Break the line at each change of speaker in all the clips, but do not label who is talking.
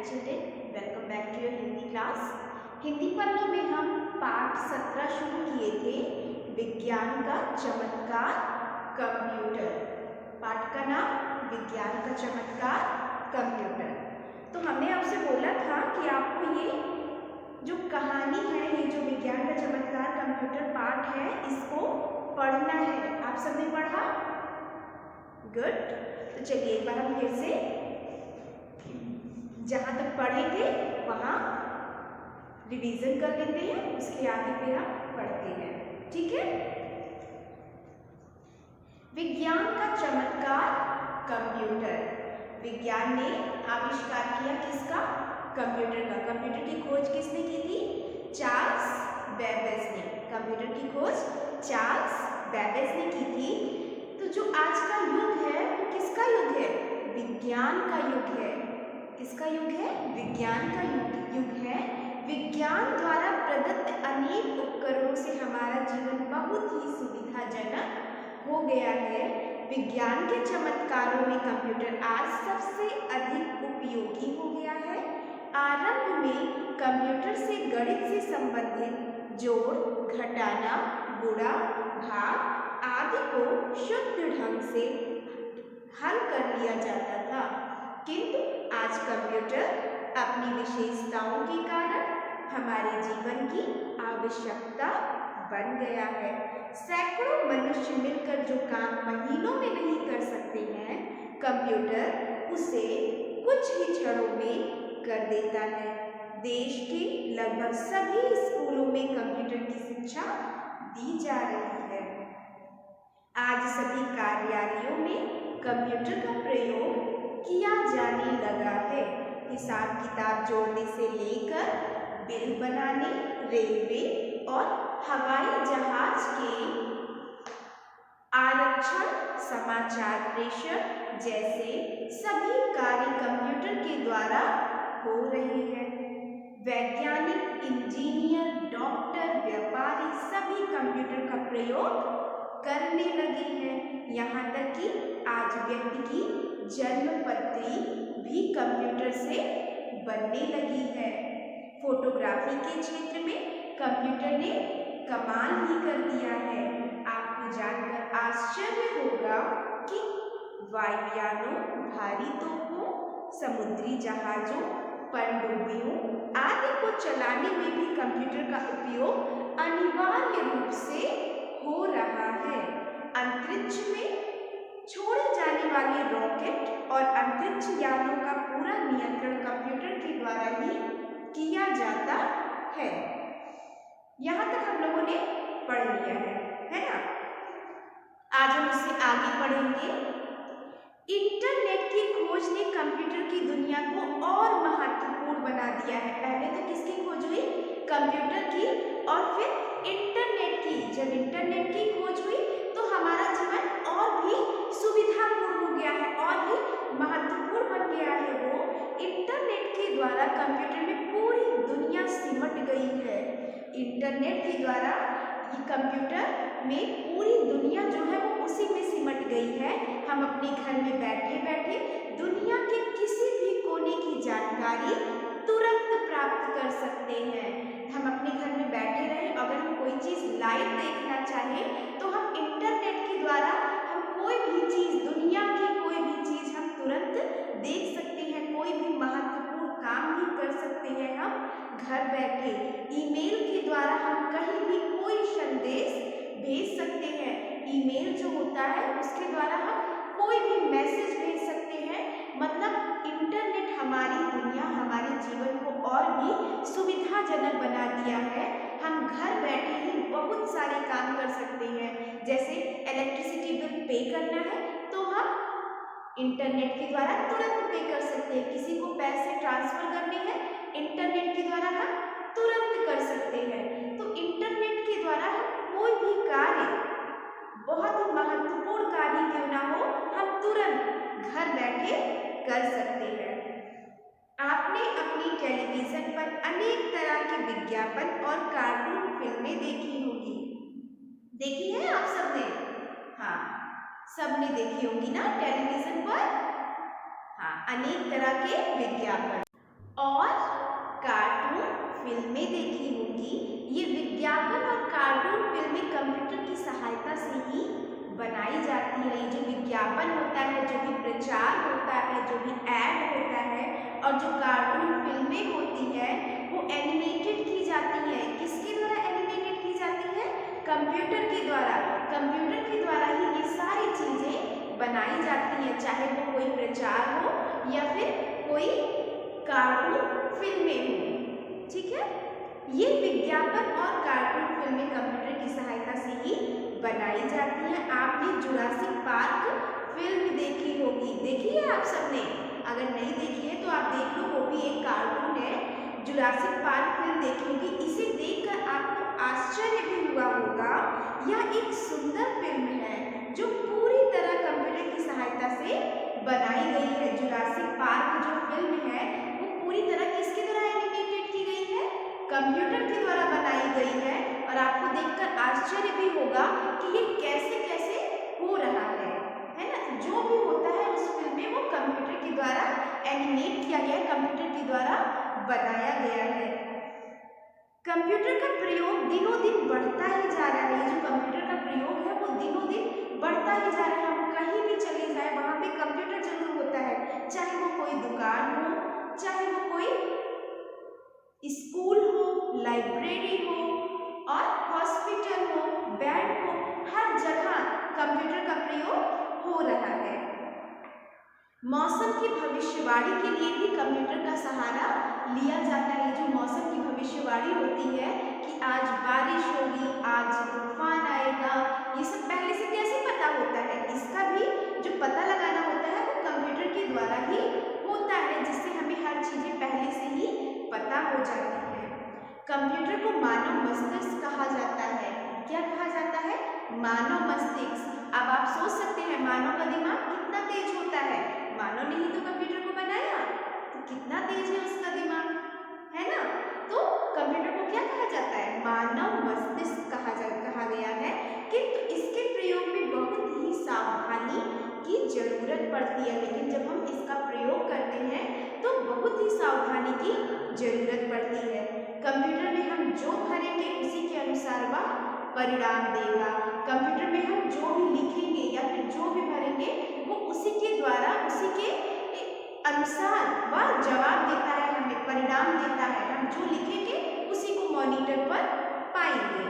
children, welcome back to your Hindi class. Hindi पढ़ने में हम पाठ 17 शुरू किए थे, विज्ञान का चमत्कार कंप्यूटर। पाठ का नाम विज्ञान का चमत्कार कंप्यूटर। तो हमने आपसे बोला था कि आपको ये जो कहानी है, ये जो विज्ञान का चमत्कार कंप्यूटर पाठ है, इसको पढ़ना है। आप सबने पढ़ा? गुड। तो चलिए एक बार हम फिर से जहाँ तक पढ़े थे वहाँ रिवीजन कर लेते हैं, उसके आगे फिर हम पढ़ते हैं, ठीक है। विज्ञान का चमत्कार कंप्यूटर। विज्ञान ने आविष्कार किया किसका? कंप्यूटर का। कंप्यूटर की खोज किसने की थी? चार्ल्स बेबेज ने। कंप्यूटर की खोज चार्ल्स बेबेज ने की थी। तो जो आज का युग है वो किसका युग है? विज्ञान का युग है। किसका युग है? विज्ञान का युग है। विज्ञान द्वारा प्रदत्त अनेक उपकरणों से हमारा जीवन बहुत ही सुविधाजनक हो गया है। विज्ञान के चमत्कारों में कंप्यूटर आज सबसे अधिक उपयोगी हो गया है। आरंभ में कंप्यूटर से गणित से संबंधित जोड़, घटाना, गुणा, भाग आदि को शुद्ध ढंग से हल कर लिया जाता था, किंतु आज कंप्यूटर अपनी विशेषताओं के कारण हमारे जीवन की आवश्यकता बन गया है। सैकड़ों मनुष्य मिलकर जो काम महीनों में नहीं कर सकते हैं, कंप्यूटर उसे कुछ ही क्षणों में कर देता है। देश के लगभग सभी स्कूलों में कंप्यूटर की शिक्षा दी जा रही है। आज सभी कार्यालयों में कंप्यूटर का प्रयोग किया जाने लगा है। हिसाब किताब जोड़ने से लेकर बिल बनाने, रेलवे और हवाई जहाज के आरक्षण, समाचार प्रेषण जैसे सभी कार्य कंप्यूटर के द्वारा हो रहे हैं। वैज्ञानिक, इंजीनियर, डॉक्टर, व्यापारी सभी कंप्यूटर का प्रयोग करने लगे हैं। यहाँ तक कि आज व्यक्ति की जन्म पत्री भी कंप्यूटर से बनने लगी है। फोटोग्राफी के क्षेत्र में कंप्यूटर ने कमाल ही कर दिया है। आपको जानकर आश्चर्य होगा कि वायुयानों, भारी तोपों, समुद्री जहाजों, पनडुब्बियों आदि को चलाने में भी कंप्यूटर का उपयोग अनिवार्य रूप से हो रहा है। अंतरिक्ष में छोड़े जाने वाले रॉकेट और अंतरिक्ष यानों का पूरा नियंत्रण कंप्यूटर के द्वारा ही किया जाता है। यहाँ तक हम लोगों ने पढ़ लिया है ना? आज हम इससे आगे पढ़ेंगे। इंटरनेट की खोज ने कंप्यूटर की दुनिया को और महत्वपूर्ण बना दिया है। पहले तो किसकी खोज हुई? कंप्यूटर की, और फिर इंटरनेट की। जब इंटरनेट की खोज हुई तो हमारा जीवन और भी सुविधापूर्ण हो गया है, और भी महत्वपूर्ण बन गया है। वो इंटरनेट के द्वारा कंप्यूटर में पूरी दुनिया सिमट गई है। इंटरनेट के द्वारा ये कंप्यूटर में पूरी दुनिया जो है वो उसी में सिमट गई है। हम अपने घर में बैठे बैठे दुनिया के किसी भी कोने की जानकारी तुरंत प्राप्त कर सकते हैं। हम अपने घर में बैठे रहे, अगर हम कोई चीज़ लाइव देखना चाहें तो हम इंटरनेट के द्वारा हम कोई भी चीज़, दुनिया की कोई भी चीज़ हम तुरंत देख सकते हैं। कोई भी महत्वपूर्ण काम भी कर सकते हैं हम घर बैठे। ईमेल के द्वारा हम कहीं भी कोई संदेश भेज सकते हैं। ईमेल जो होता है उसके द्वारा हम कोई भी मैसेज भेज सकते हैं। मतलब इंटरनेट हमारी दुनिया, हमारे जीवन को और भी सुविधाजनक बना दिया है। हम घर बैठे ही बहुत सारे काम कर सकते हैं। जैसे इलेक्ट्रिसिटी बिल पे करना है तो हम इंटरनेट के द्वारा तुरंत पे कर सकते हैं। किसी को पैसे ट्रांसफर करने हैं, इंटरनेट के द्वारा हम तुरंत कर सकते हैं। तो इंटरनेट के द्वारा हम कोई भी कार्य, बहुत ही महत्वपूर्ण कार्य क्यों ना हो, हम तुरंत घर बैठे कर सकते हैं। आपने अपनी टेलीविजन पर अनेक तरह के विज्ञापन और कार्टून फिल्में देखी होगी। देखी है आप सबने? हाँ, सबने देखी होगी ना टेलीविजन पर। हाँ, अनेक तरह के विज्ञापन देखी होंगी, ये विज्ञापन और कार्टून फिल्में कंप्यूटर की सहायता से ही बनाई जाती है। ये जो विज्ञापन होता है, जो भी प्रचार होता है, जो भी ऐड होता है और जो कार्टून फिल्में होती है वो एनिमेटेड की जाती है। किसके द्वारा एनिमेटेड की जाती है? कंप्यूटर के द्वारा। कंप्यूटर के द्वारा ही ये सारी चीजें बनाई जाती हैं, चाहे वो कोई प्रचार हो या फिर कोई कार्टून फिल्में हो। ठीक है, ये विज्ञापन और कार्टून फिल्में कंप्यूटर की सहायता से ही बनाई जाती हैं। आपने जुरासिक पार्क फिल्म देखी होगी, देखी है आप सबने? अगर नहीं देखी है तो आप देख लो, वो भी एक कार्टून है। जुरासिक पार्क फिल्म देखी होगी। इसे देखकर आपको आश्चर्य भी हुआ होगा, यह एक सुंदर फिल्म है जो पूरी तरह कंप्यूटर की सहायता से बनाई गई है। जुरासिक पार्क जो फिल्म है वो पूरी तरह किसके द्वारा एनिमेटेड की गई है? कंप्यूटर के द्वारा बनाई गई है। और आपको देखकर आश्चर्य भी होगा कि ये कैसे कैसे हो रहा है ना? जो भी होता है उस फिल्म में वो कंप्यूटर के द्वारा एनिमेट किया गया है, कंप्यूटर के द्वारा बनाया गया है। कंप्यूटर का प्रयोग दिनों दिन बढ़ता ही जा रहा है। ये जो कंप्यूटर का प्रयोग है वो दिनों दिन बढ़ता ही जा रहा है। हम कहीं भी चले जाए वहाँ पे कंप्यूटर जरूर होता है, चाहे वो कोई दुकान हो, चाहे वो कोई स्कूल हो, लाइब्रेरी हो और हॉस्पिटल हो, बैंक हो, हर जगह कंप्यूटर का प्रयोग हो रहा है। मौसम की भविष्यवाणी के लिए भी कंप्यूटर का सहारा लिया जाता है। जो मौसम की भविष्यवाणी होती है कि आज बारिश होगी, आज तूफान आएगा, ये सब पहले से कैसे पता होता है? इसका भी जो पता लगाना होता है वो कंप्यूटर के द्वारा ही होता है, जिससे हमें हर चीजें पहले से ही पता हो जाती है। कंप्यूटर को मानव मस्तिष्क कहा जाता है। क्या कहा जाता है? मानव मस्तिष्क। अब आप सोच सकते हैं मानव का दिमाग कितना तेज होता है। मानव ने ही तो कंप्यूटर को बनाया, तो कितना तेज है उसका दिमाग, है ना? तो कंप्यूटर को क्या कहा जाता है? मानव मस्तिष्क कहा गया है। किंतु इसके प्रयोग में बहुत ही सावधानी की जरूरत पड़ती है। लेकिन जब हम इसका प्रयोग करते हैं तो बहुत ही सावधानी की जरूरत पड़ती है। कंप्यूटर में हम जो भरेंगे उसी के अनुसार वह परिणाम देगा। कंप्यूटर में हम जो भी लिखेंगे या फिर जो भी भरेंगे वो उसी के द्वारा, उसी के अनुसार वह जवाब देता है, हमें परिणाम देता है। हम जो लिखेंगे उसी को मॉनिटर पर पाएंगे।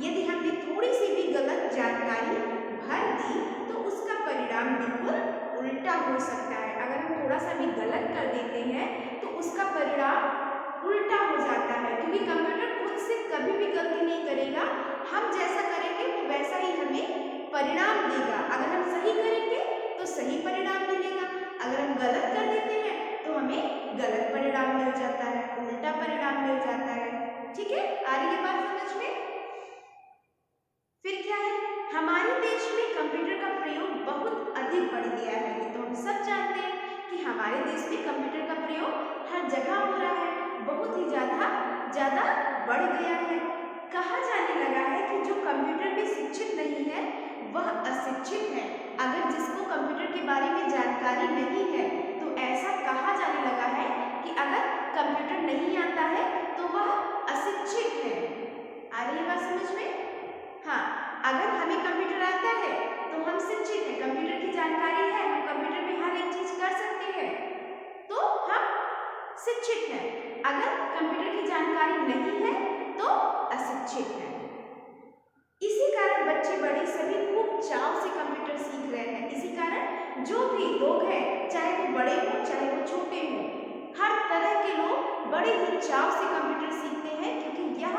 यदि हमने थोड़ी सी भी गलत जानकारी भर दी तो उसका परिणाम बिल्कुल उल्टा हो सकता है। अगर हम थोड़ा सा भी गलत कर देते हैं तो उसका परिणाम उल्टा हो जाता है, क्योंकि कंप्यूटर खुद से कभी भी गलती नहीं करेगा। हम जैसा करेंगे वो वैसा ही हमें परिणाम देगा। अगर हम सही करेंगे तो सही परिणाम मिलेगा, अगर हम गलत कर देते हैं तो हमें गलत परिणाम मिल जाता है, उल्टा परिणाम मिल जाता है। ठीक है, आ रही है बात समझ में? फिर क्या है, हमारे देश में कंप्यूटर का प्रयोग बहुत अधिक बढ़ गया है। ये तो हम सब जानते हैं कि हमारे देश में कंप्यूटर का प्रयोग हर जगह हो रहा है, बहुत ही ज्यादा बढ़ गया है। कहा जाने लगा है कि जो कंप्यूटर में शिक्षित नहीं है वह अशिक्षित है। अगर जिसको कंप्यूटर के बारे में जानकारी नहीं है तो ऐसा कहा जाने लगा है कि अगर कंप्यूटर नहीं आता है तो वह अशिक्षित है। आ रही है बात समझ में? हाँ, अगर हमें कंप्यूटर आता है तो हम शिक्षित हैं, कंप्यूटर की जानकारी है, हम कंप्यूटर में हर एक चीज कर सकते हैं, तो हम शिक्षित हैं। अगर कंप्यूटर की जानकारी नहीं है तो अशिक्षित है। इसी कारण बच्चे बड़े सभी खूब चाव से कंप्यूटर सीख रहे हैं। इसी कारण जो भी लोग हैं, चाहे वो बड़े हों चाहे वो छोटे हों, हर तरह के लोग बड़े ही चाव से कंप्यूटर सीखते हैं, क्योंकि यह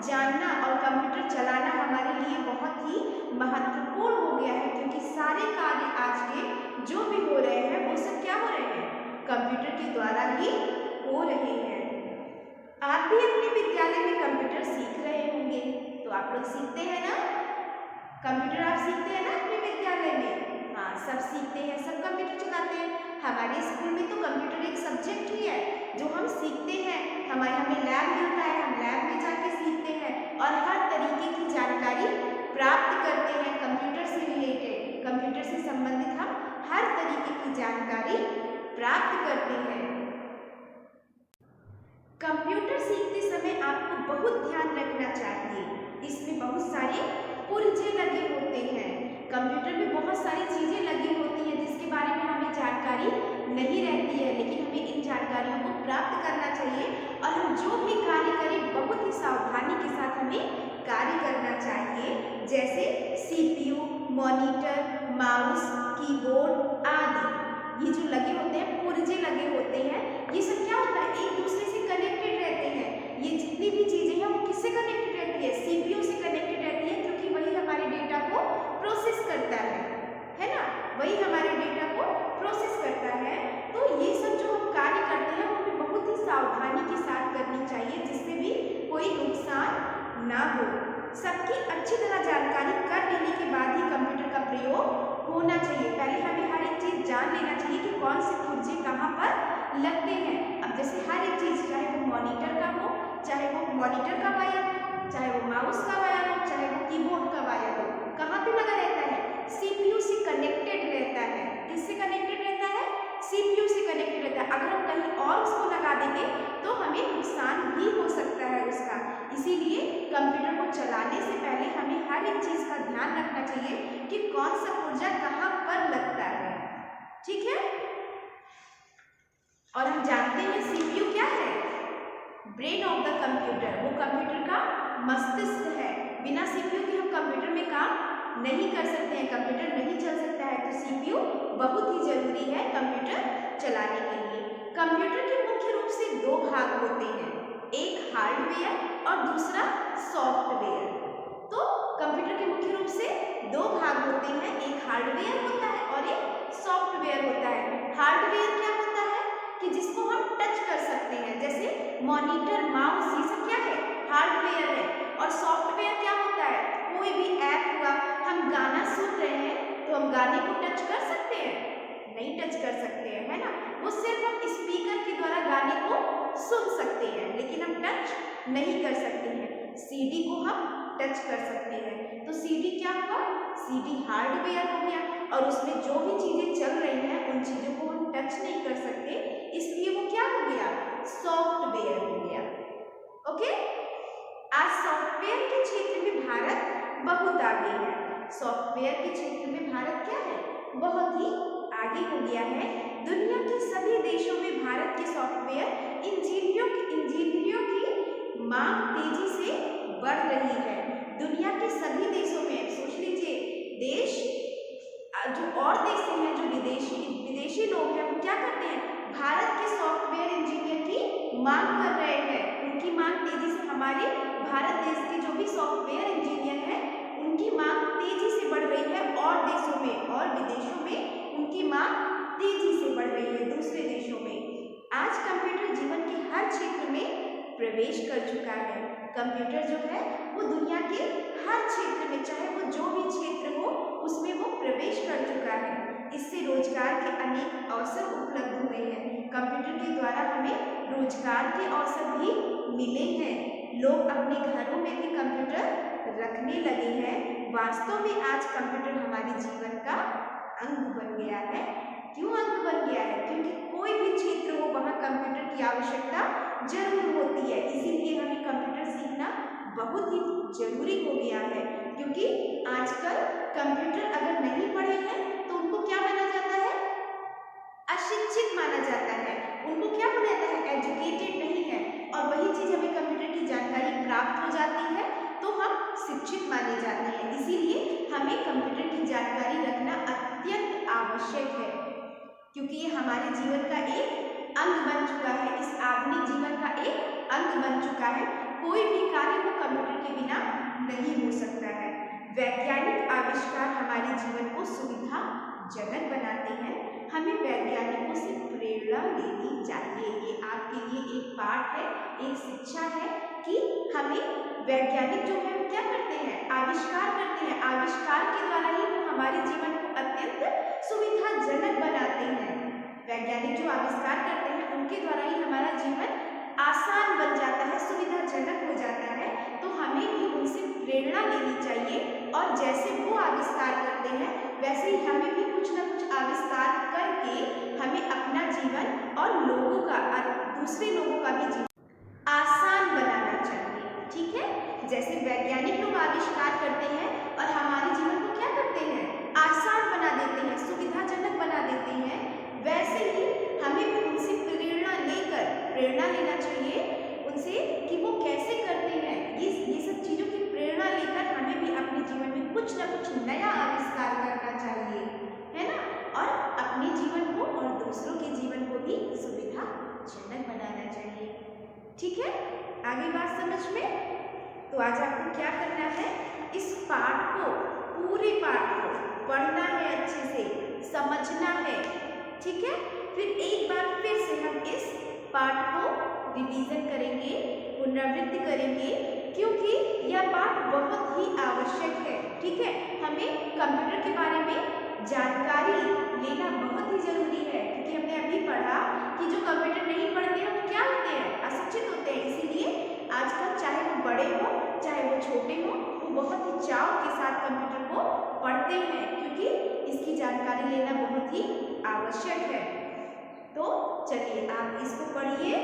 जानना और कंप्यूटर चलाना हमारे लिए बहुत ही महत्वपूर्ण हो गया है। क्योंकि सारे कार्य आज के जो भी हो रहे हैं वो सब क्या हो रहे हैं? कंप्यूटर के द्वारा ही हो रहे हैं। आप भी अपने विद्यालय में कंप्यूटर सीख रहे होंगे, तो आप लोग सीखते हैं ना? कंप्यूटर आप सीखते हैं ना अपने विद्यालय में? हाँ, सब सीखते हैं, सब कंप्यूटर चलाते हैं। हमारे स्कूल में तो कंप्यूटर एक सब्जेक्ट ही है जो हम सीखते हैं। हमें लैब मिलता है, हम लैब में जाके सीखते हैं और हर तरीके की जानकारी प्राप्त करते हैं। कंप्यूटर से रिलेटेड, कंप्यूटर से संबंधित हम हर तरीके की जानकारी प्राप्त करते हैं। कंप्यूटर सीखते समय में आपको बहुत ध्यान रखना चाहिए। इसमें बहुत सारे पुर्जे लगे होते हैं। कंप्यूटर में बहुत सारी चीजें लगी होती हैं जिसके बारे में हमें जानकारी नहीं रहती है, लेकिन हमें इन जानकारियों को प्राप्त करना चाहिए और हम जो भी कार्य करें बहुत ही सावधानी के साथ हमें कार्य करना चाहिए। जैसे सीपीयू, मॉनिटर, माउस, कीबोर्ड आदि ये जो लगे होते हैं, पुर्जे लगे होते हैं, ये सब क्या होता है, एक दूसरे से कनेक्टेड रहते हैं। ये जितनी भी चीजें हैं वो किससे कनेक्टेड रहती है, सीपीयू से कनेक्टेड रहती है, क्योंकि वही हमारे डेटा को प्रोसेस करता है ना, वही हमारे डेटा को प्रोसेस करता है। तो ये सब जो हम कार्य करते हैं वो हमें बहुत ही सावधानी के साथ करनी चाहिए, जिससे भी कोई नुकसान ना हो। सबकी अच्छी तरह जानकारी कर लेने के बाद ही कंप्यूटर का प्रयोग होना चाहिए। पहले हमें हर एक चीज जान लेना चाहिए कि कौन से पुर्जे कहाँ पर लगते हैं। अब जैसे हर एक चीज, चाहे वो मॉनिटर का हो, चाहे वो मॉनिटर का वायर हो, चाहे वो माउस का वायर हो, चाहे वो कीबोर्ड का वायर हो, कहाँ पे लगा रहता है, सीपीयू से कनेक्टेड रहता है। किससे कनेक्टेड रहता है, सीपीयू से कनेक्टेड रहता है। अगर हम कहीं और उसको लगा देंगे तो हमें नुकसान भी हो सकता है उसका। इसीलिए कंप्यूटर को चलाने से पहले हमें हर एक चीज का ध्यान रखना चाहिए कि कौन सा पुर्जा कहाँ पर लगता है, ठीक है। और हम जानते हैं सीपीयू क्या है, ब्रेन ऑफ द कंप्यूटर, वो कंप्यूटर का मस्तिष्क है। बिना सीपीयू के हम कंप्यूटर में काम नहीं कर सकते हैं, कंप्यूटर नहीं चल सकता है। तो सीपीयू बहुत ही जरूरी है कंप्यूटर चलाने के लिए। कंप्यूटर के मुख्य रूप से दो भाग होते हैं, एक हार्डवेयर और दूसरा सॉफ्टवेयर। तो कंप्यूटर के मुख्य रूप से दो भाग होते हैं, एक हार्डवेयर होता है और एक सॉफ्टवेयर होता है। हार्डवेयर क्या होता है कि जिसको हम टच कर सकते हैं, जैसे मॉनिटर, माउस, ये सब क्या है, हार्डवेयर है। और सॉफ्टवेयर क्या होता है, कोई भी ऐप हुआ, हम गाना सुन रहे हैं तो हम गाने को टच कर सकते हैं, नहीं टच कर सकते हैं, है ना। वो सिर्फ हम स्पीकर के द्वारा गाने को सुन सकते हैं, लेकिन हम टच नहीं कर सकते हैं। सीडी को हम टच कर सकते हैं। तो सीडी क्या हुआ, सीडी हार्डवेयर हो गया और उसमें जो भी चीजें चल रही हैं उन चीजों को हम टच नहीं कर सकते, इसलिए वो क्या हो गया, सॉफ्टवेयर हो गया। ओके, आज सॉफ्टवेयर के क्षेत्र में भारत बहुत आगे है। सॉफ्टवेयर के क्षेत्र में भारत क्या है, बहुत ही आगे हो गया है। दुनिया के सभी देशों में भारत के सॉफ्टवेयर इंजीनियरों की मांग तेजी से बढ़ रही है। दुनिया के सभी देशों में, सोच लीजिए, देश जो और देश हैं, जो विदेशी लोग हैं, वो क्या करते हैं, भारत के सॉफ्टवेयर इंजीनियर की मांग कर रहे हैं। उनकी मांग तेजी से, हमारे भारत देश के जो भी सॉफ्टवेयर इंजीनियर हैं उनकी मांग तेजी से बढ़ रही है, और देशों में और विदेशों में उनकी मांग तेजी से बढ़ रही है, दूसरे देशों में। आज कंप्यूटर जीवन के हर क्षेत्र में प्रवेश कर चुका है। कंप्यूटर जो है वो दुनिया के हर क्षेत्र में, चाहे वो जो भी क्षेत्र हो, उसमें वो प्रवेश कर चुका है। इससे रोजगार के अनेक अवसर उपलब्ध हुए हैं। कंप्यूटर के द्वारा हमें रोजगार के अवसर भी मिले हैं। लोग अपने घरों में भी कंप्यूटर रखने लगे हैं। वास्तव में आज कंप्यूटर हमारे जीवन का अंग बन गया है। क्यों अंग बन गया है, क्योंकि कोई भी क्षेत्र हो वहाँ कंप्यूटर की आवश्यकता जरूर होती है। इसीलिए हमें कंप्यूटर सीखना बहुत ही जरूरी हो गया है, क्योंकि आजकल कंप्यूटर अगर नहीं पढ़े हैं तो उनको क्या माना जाता है, अशिक्षित माना जाता है। उनको क्या माना जाता है, एजुकेटेड नहीं है। और वही चीज हमें कंप्यूटर की जानकारी प्राप्त हो जाती है तो हम शिक्षित माने जाते हैं। इसीलिए हमें कंप्यूटर की जानकारी रखना अत्यंत आवश्यक है, क्योंकि ये हमारे जीवन का एक अंग बन चुका है, इस आधुनिक जीवन का एक अंग बन चुका है। कोई भी कार्य वो कंप्यूटर के बिना नहीं हो सकता है। वैज्ञानिक आविष्कार हमारे जीवन को सुविधाजनक बनाते हैं। हमें वैज्ञानिकों से प्रेरणा लेनी चाहिए। ये आपके लिए एक पाठ है, एक शिक्षा है कि हमें वैज्ञानिक जो है वो क्या करते हैं, आविष्कार करते हैं। आविष्कार के द्वारा ही वो हमारे जीवन को अत्यंत सुविधाजनक बनाते हैं। वैज्ञानिक जो आविष्कार करते हैं उनके द्वारा ही हमारा जीवन आसान बन जाता है, सुविधाजनक हो जाता है। तो हमें भी उनसे प्रेरणा लेनी चाहिए और जैसे वो आविष्कार करते हैं वैसे ही हमें भी कुछ ना कुछ आविष्कार करके हमें अपना जीवन और लोगों का, दूसरे लोगों का भी जीवन आसान बनाना उनसे कि वो कैसे करते हैं। ये सब चीज़ों की प्रेरणा लेकर हमें भी अपने जीवन में कुछ ना कुछ नया आविष्कार करना चाहिए, है ना, और अपने जीवन को और दूसरों के जीवन को भी सुविधाजनक बनाना चाहिए। ठीक है, आगे बात समझ में। तो आज आपको क्या करना है, इस पाठ को, पूरे पाठ को पढ़ना है, अच्छे से समझना है। ठीक है, फिर एक बार फिर से हम इस पाठ को रिवीजन करेंगे, पुनरावृत्ति करेंगे, क्योंकि यह पाठ बहुत ही आवश्यक है। ठीक है, हमें कंप्यूटर के बारे में जानकारी लेना बहुत ही जरूरी है, क्योंकि हमने अभी पढ़ा कि जो कंप्यूटर नहीं पढ़ते हैं वो क्या होते हैं, अशिक्षित होते हैं। इसीलिए आजकल चाहे वो बड़े हो चाहे वो छोटे हो, वो बहुत ही चाव के साथ कंप्यूटर को पढ़ते हैं, क्योंकि इसकी जानकारी लेना बहुत ही आवश्यक है। तो चलिए आप इसको पढ़िए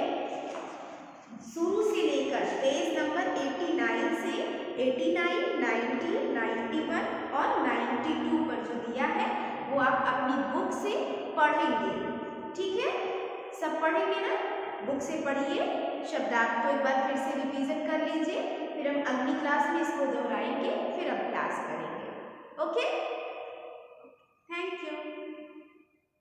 शुरू से लेकर पेज नंबर 89 से 89, 90, 91 और 92 पर जो दिया है वो आप अपनी बुक से पढ़ेंगे। ठीक है, सब पढ़ेंगे ना, बुक से पढ़िए, शब्दार्थ को एक बार फिर से रिवीजन कर लीजिए, फिर हम अगली क्लास में इसको दोहराएंगे, फिर हम क्लास करेंगे। ओके।